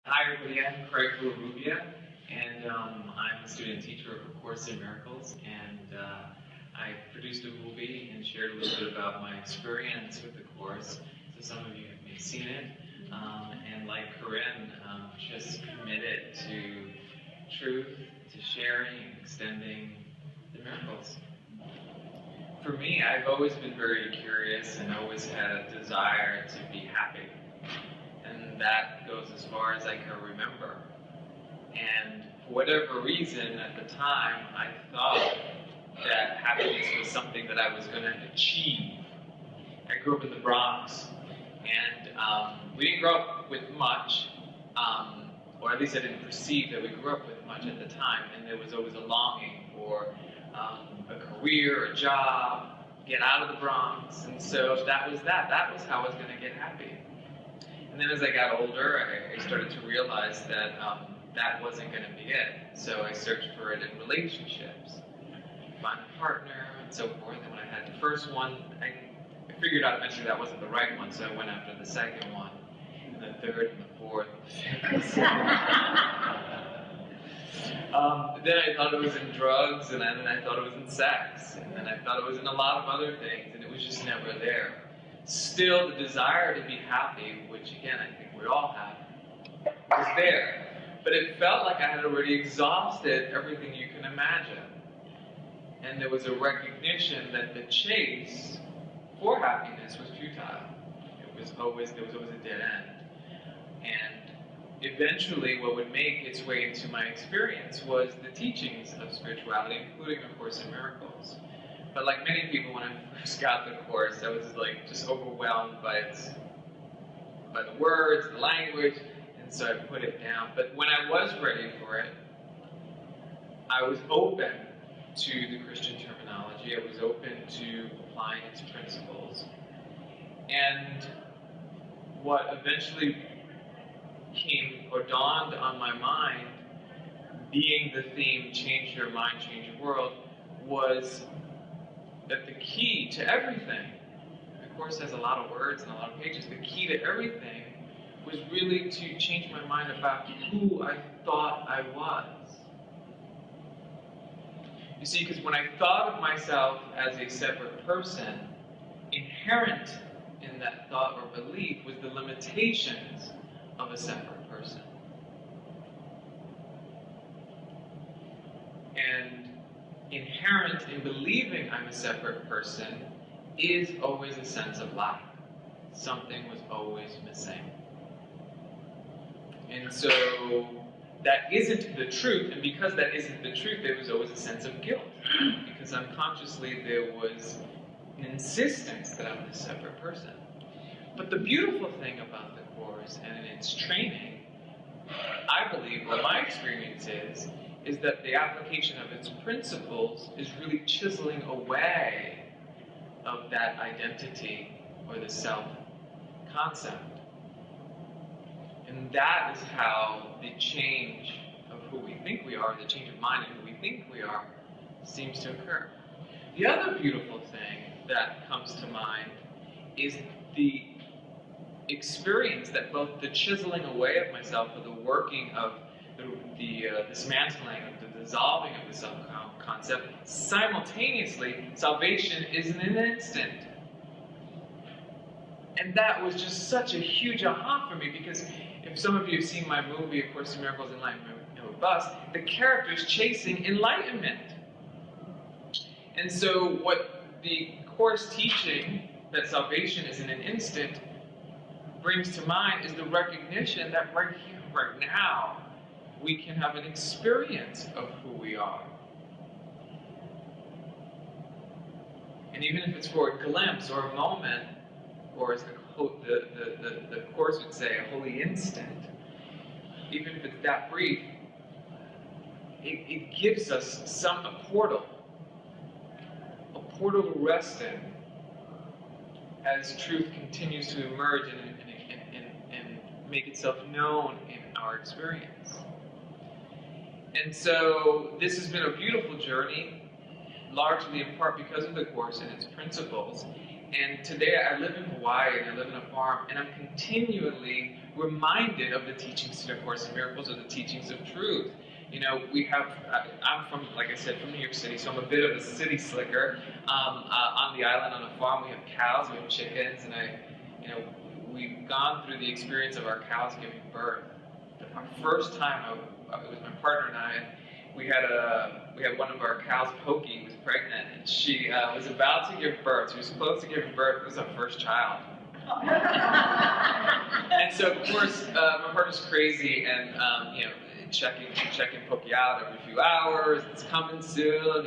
Hi everybody, I'm Craig Villarrubia, and I'm a student teacher of A Course in Miracles, and I produced a movie and shared a little bit about my experience with the Course, so some of you may have seen it, and like Corinne, just committed to truth, to sharing and extending the miracles. For me, I've always been very curious and always had a desire to be happy. And that goes as far as I can remember. And for whatever reason, at the time, I thought that happiness was something that I was going to achieve. I grew up in the Bronx, and we didn't grow up with much, or at least I didn't perceive that we grew up with much at the time, and there was always a longing for a career, a job, get out of the Bronx, and so that was that. That was how I was going to get happy. And then as I got older, I started to realize that that wasn't going to be it. So I searched for it in relationships, find a partner, and so forth. And when I had the first one, I figured out eventually that wasn't the right one, so I went after the second one, and the third, and the fourth, and the fifth. Then I thought it was in drugs, and then I thought it was in sex, and then I thought it was in a lot of other things, and it was just never there. Still, the desire to be happy, which again I think we all have, was there. But it felt like I had already exhausted everything you can imagine. And there was a recognition that the chase for happiness was futile. There was always a dead end. And eventually what would make its way into my experience was the teachings of spirituality, including A Course in Miracles. But like many people, when I first got the Course, I was just overwhelmed by the words, the language, and so I put it down. But when I was ready for it, I was open to the Christian terminology. I was open to applying its principles. And what eventually came or dawned on my mind, being the theme, change your mind, change your world, was that the key to everything, the Course has a lot of words and a lot of pages, the key to everything was really to change my mind about who I thought I was. You see, because when I thought of myself as a separate person, inherent in that thought or belief was the limitations of a separate person. And inherent in believing I'm a separate person is always a sense of lack. Something was always missing. And so that isn't the truth, and because that isn't the truth, there was always a sense of guilt. Because unconsciously there was an insistence that I'm a separate person. But the beautiful thing about the Course and in its training, I believe, what my experience is that the application of its principles is really chiseling away of that identity or the self-concept. And that is how the change of who we think we are, the change of mind of who we think we are, seems to occur. The other beautiful thing that comes to mind is the experience that both the chiseling away of myself or the working of the dismantling, of the dissolving of the self-concept, simultaneously, salvation is in an instant. And that was just such a huge aha for me, because if some of you have seen my movie, A Course in Miracles, Enlightenment or Bust, the character is chasing enlightenment. And so what the Course teaching, that salvation is in an instant, brings to mind is the recognition that right here, right now, we can have an experience of who we are. And even if it's for a glimpse or a moment, or as the Course would say, a holy instant, even if it's that brief, it gives us a portal to rest in as truth continues to emerge and make itself known in our experience. And so this has been a beautiful journey, largely in part because of the Course and its principles. And today I live in Hawaii and I live in a farm, and I'm continually reminded of the teachings in A Course in Miracles, or the teachings of truth. I'm from, like I said, from New York City, so I'm a bit of a city slicker. On the island, on a farm, we have cows, we have chickens, and we've gone through the experience of our cows giving birth. Our first time, it was my partner and I. We had one of our cows, Pokey, was pregnant, and she was about to give birth. She was close to giving birth. It was our first child. And so, of course, my partner's crazy, and checking Pokey out every few hours. It's coming soon.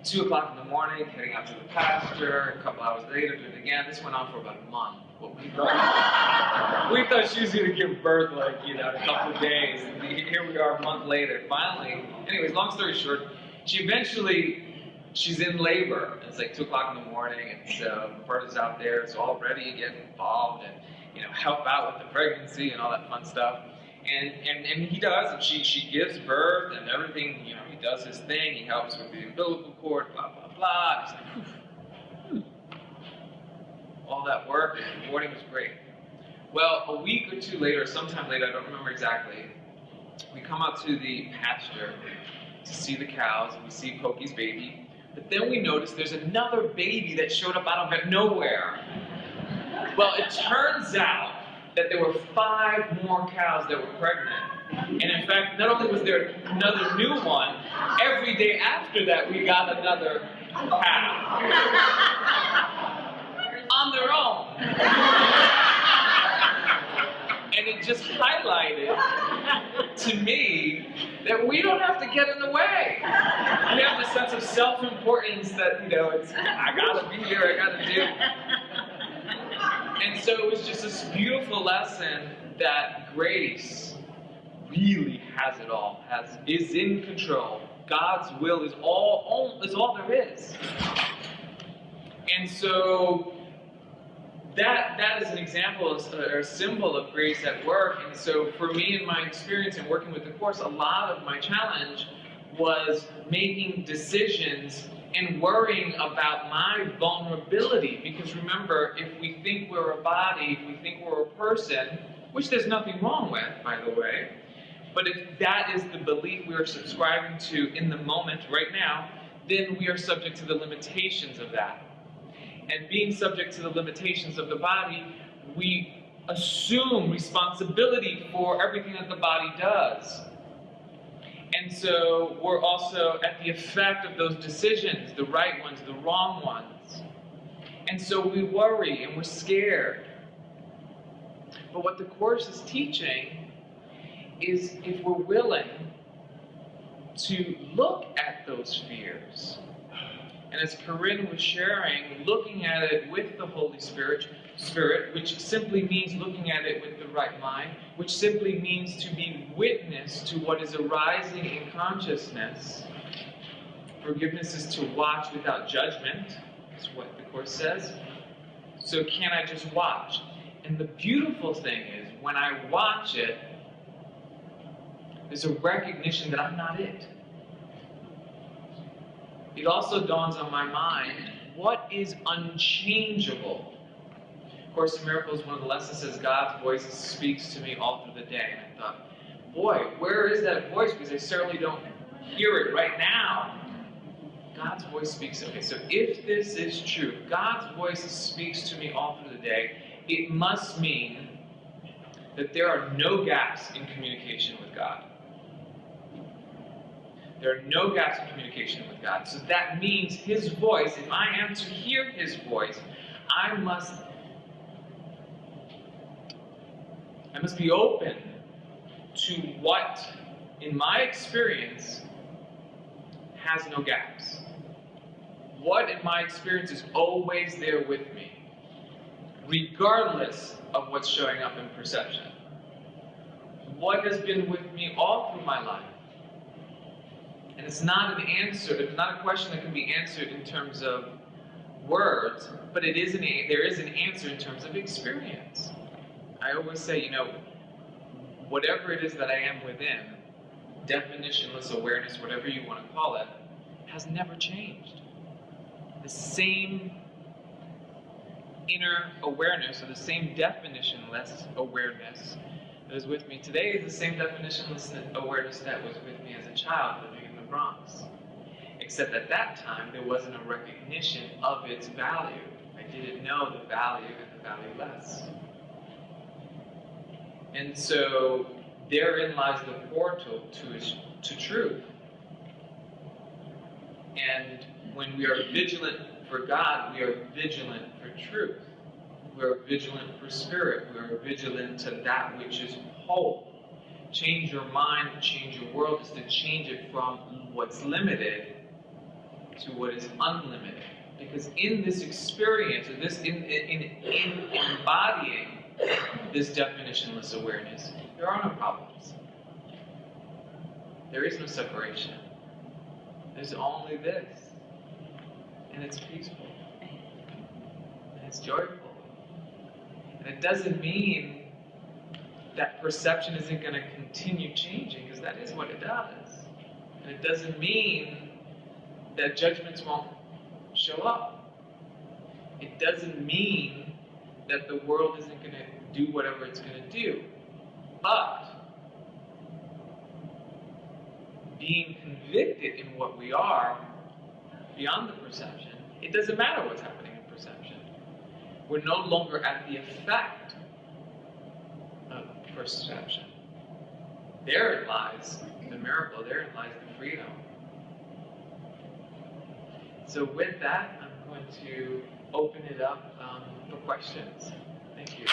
2 o'clock in the morning, heading out to the pasture. A couple hours later, doing it again. This went on for about a month. What we thought she was going to give birth in a couple of days. And here we are a month later. Finally, anyways, long story short, she's in labor. It's like 2 o'clock in the morning, and so my partner's out there, so all ready to get involved and help out with the pregnancy and all that fun stuff. And he does, and she gives birth and everything. He does his thing. He helps with the umbilical cord, blah blah blah. It's like, whew. All that work, and the morning was great. Well, a week or two later, sometime later, I don't remember exactly, we come out to the pasture to see the cows, and we see Pokey's baby. But then we notice there's another baby that showed up out of nowhere. Well, it turns out that there were 5 more cows that were pregnant. And in fact, not only was there another new one, every day after that we got another cow. On their own. And it just highlighted to me that we don't have to get in the way. We have the sense of self-importance that, I gotta be here, I gotta do. And so it was just this beautiful lesson that grace really has it all, is in control. God's will is all there is. And so that is an example or a symbol of grace at work. And so for me, in my experience in working with the Course, a lot of my challenge was making decisions and worrying about my vulnerability. Because remember, if we think we're a body, if we think we're a person, which there's nothing wrong with, by the way, but if that is the belief we are subscribing to in the moment, right now, then we are subject to the limitations of that. And being subject to the limitations of the body, we assume responsibility for everything that the body does. And so we're also at the effect of those decisions, the right ones, the wrong ones. And so we worry and we're scared. But what the Course is teaching is, if we're willing to look at those fears, and as Corinne was sharing, looking at it with the Holy Spirit, which simply means looking at it with the right mind, which simply means to be witness to what is arising in consciousness. Forgiveness is to watch without judgment, is what the Course says. So can I just watch? And the beautiful thing is, when I watch it, there's a recognition that I'm not it. It also dawns on my mind, what is unchangeable? Of Course in Miracles, one of the lessons says, God's voice speaks to me all through the day. And I thought, boy, where is that voice? Because I certainly don't hear it right now. God's voice speaks. Okay, so if this is true, if God's voice speaks to me all through the day, it must mean that there are no gaps in communication with God. There are no gaps in communication with God. So that means His voice, if I am to hear His voice, I must be open to what, in my experience, has no gaps. What, in my experience, is always there with me, regardless of what's showing up in perception. What has been with me all through my life. And it's not an answer, it's not a question that can be answered in terms of words, but there is an answer in terms of experience. I always say, whatever it is that I am within, definitionless awareness, whatever you want to call it, has never changed. The same inner awareness, or the same definitionless awareness, that is with me today is the same definitionless awareness that was with me as a child living in the Bronx. Except at that time, there wasn't a recognition of its value. I didn't know the value and the valueless. And so, therein lies the portal to truth. And when we are vigilant for God, we are vigilant for truth. We are vigilant for spirit. We are vigilant to that which is whole. Change your mind, change your world is to change it from what's limited to what is unlimited. Because in this experience, or this in embodying this definitionless awareness, there are no problems. There is no separation. There's only this. And it's peaceful. And it's joyful. And it doesn't mean that perception isn't going to continue changing, because that is what it does. And it doesn't mean that judgments won't show up. It doesn't mean that the world isn't going to do whatever it's going to do. But being convicted in what we are, beyond the perception, it doesn't matter what's happening in perception. We're no longer at the effect of perception. Therein lies the miracle, therein lies the freedom. So with that, I'm going to open it up for questions. Thank you.